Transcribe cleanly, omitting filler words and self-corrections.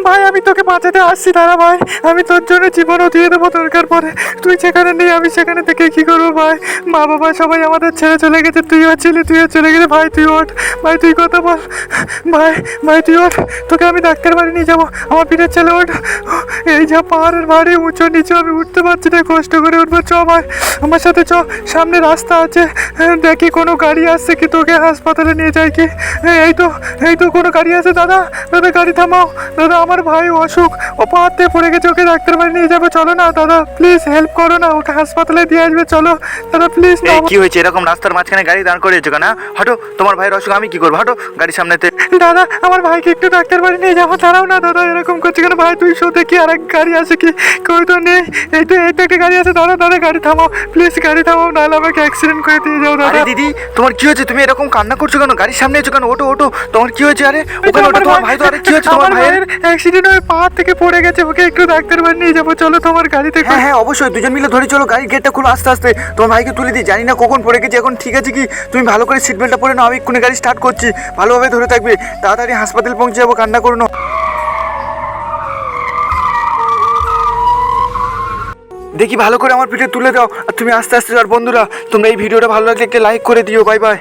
ভাই আমি তোকে বাঁচাতে আসছি, দাঁড়া ভাই, আমি তোর জন্য জীবনও দিয়ে দেবো দরকার পড়ে। তুই যেখানে নেই আমি সেখানে থেকে কি করবো ভাই? মা বাবা সবাই আমাদের ছেড়ে চলে গেছে, তুইও ছিলি, তুইও চলে গেছে ভাই। তুই ওঠ ভাই, তুই কথা বল ভাই। ভাই তুই ওঠ, তোকে আমি ডাক্তার বাড়ি নিয়ে যাবো, আমার পিঠের ছেলে ওঠ। এই যা পাহাড়ের বাড়ি উঁচু নিচু, আমি উঠতে পারছি না, কষ্ট করে উঠবো। চ ভাই আমার সাথে চ, সামনে রাস্তা আছে, দেখি কোনো গাড়ি আসছে কি, তোকে হাসপাতালে নিয়ে যায় কি। এই তো কোনো গাড়ি আছে। দাদা দাদা গাড়ি থামাও, দাদা আমার ভাই অসুখ, ও পাহাড় থেকে পড়ে গেছে, ওকে ডাক্তার বাড়ি নিয়ে যাবে, চলো না দাদা প্লিজ হেল্প করো না, ওকে হাসপাতালে দিয়ে আসবে, চলো দাদা প্লিজ। কি হয়েছে এরকম রাস্তার মাঝখানে গাড়ি দাঁড় করিয়েছো কেন? হাঁটো, তোমার ভাইয়ের অসুখ আমি কি করবো, হাঁটো গাড়ির সামনেতে। দাদা আমার ভাইকে একটু ডাক্তার বাড়ি নিয়ে যাবো, দাঁড়াও না দাদা, এরকম করছে কেন ভাই? তুই শো দেখি আর এক গাড়ি আছে কি, কই তো নেই। এই তো একটা গাড়ি আছে, দাদা দাদা গাড়ি থামাও প্লিজ, গাড়ি থামাও, নাহলে আমাকে অ্যাক্সিডেন্ট করে দিয়ে যাও দাদা। আরে দিদি তোমার কি হয়েছে, তুমি এরকম কান্না করছো কেন? গাড়ির সামনে এসো কেন, ওটো ওটো, তোমার কি হয়েছে? আরে ওখানে ওঠো, তোমার ভাই তো। আরে কি হয়েছে তোমার ভাইয়ের? অ্যাক্সিডেন্ট হয়ে পাহাড় থেকে পড়ে গেছে, ওকে একটু ডাক্তার বাড়ি নিয়ে যাবো, চলো তোমার গাড়িতে। হ্যাঁ হ্যাঁ অবশ্যই, দুজন মিলে ধরে চলো, গাড়ির গেটটা খুলো আস্তে আস্তে, তোমার ভাইকে তুলে দিই। জানি না কখন পড়ে গেছে, এখন ঠিক আছে কি? তুমি ভালো করে সিট বেল্টটা পরে নাও, আমি এক্ষুনি গাড়ি স্টার্ট করছি, ভালোভাবে ধরে থাকবে, তাড়াতাড়ি হাসপাতাল পৌঁছে যাবো, কান্না করো না। দেখি ভালো করে আমার পিঠে তুলে দাও, আর তুমি আস্তে আস্তে। আর বন্ধুরা তোমরা এই ভিডিওটা ভালো লাগলে একটা লাইক করে দিও। Bye bye.